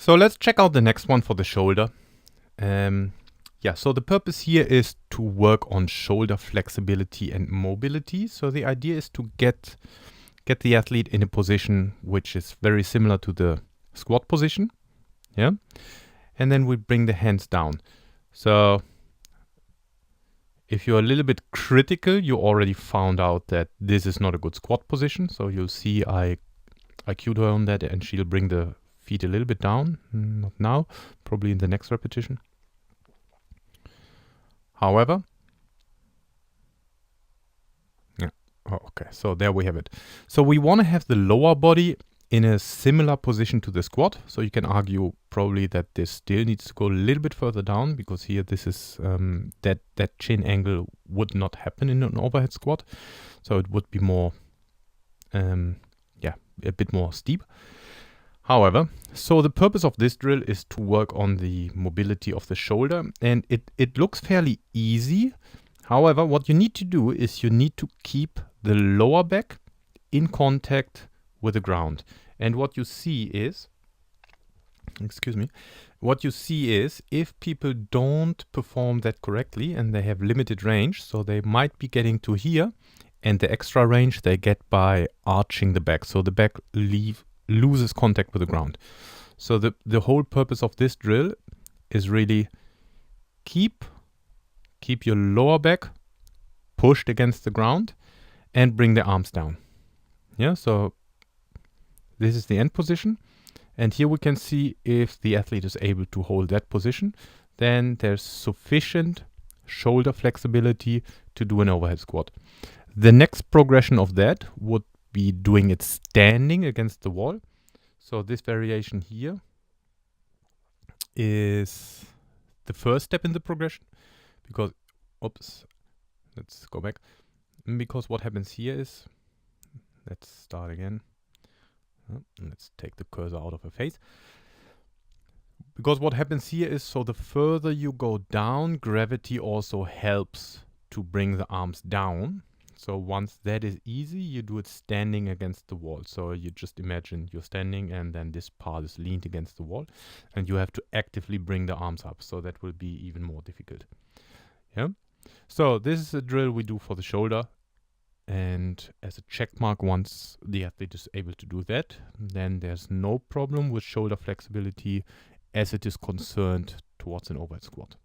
So let's check out the next one for the shoulder. Yeah, so the purpose here is to work on shoulder flexibility and mobility. So the idea is to get the athlete in a position which is very similar to the squat position. Yeah. And then we bring the hands down. So if you're a little bit critical, you already found out that this is not a good squat position. So you'll see I cued her on that and she'll bring the feet a little bit down. Not now, probably in the next repetition. However, yeah, oh, okay, so there we have it. So we want to have the lower body in a similar position to the squat. So you can argue probably that this still needs to go a little bit further down, because here this is that chin angle would not happen in an overhead squat. So it would be more, yeah, a bit more steep. However, so the purpose of this drill is to work on the mobility of the shoulder, and it looks fairly easy. However, what you need to do is you need to keep the lower back in contact with the ground. And what you see is, what you see is if people don't perform that correctly and they have limited range, so they might be getting to here, and the extra range they get by arching the back. So the back loses contact with the ground. So the whole purpose of this drill is really keep your lower back pushed against the ground and bring the arms down. Yeah, so this is the end position. And here we can see if the athlete is able to hold that position, then there's sufficient shoulder flexibility to do an overhead squat. The next progression of that would be doing it standing against the wall. So this variation here is the first step in the progression, because, oops, let's go back. Because what happens here is, let's start again. Let's take the cursor out of her face. Because what happens here is, so the further you go down, gravity also helps to bring the arms down. So once that is easy, you do it standing against the wall. So you just imagine you're standing and then this part is leaned against the wall and you have to actively bring the arms up. So that will be even more difficult. Yeah. So this is a drill we do for the shoulder. And as a check mark, once the athlete is able to do that, then there's no problem with shoulder flexibility as it is concerned towards an overhead squat.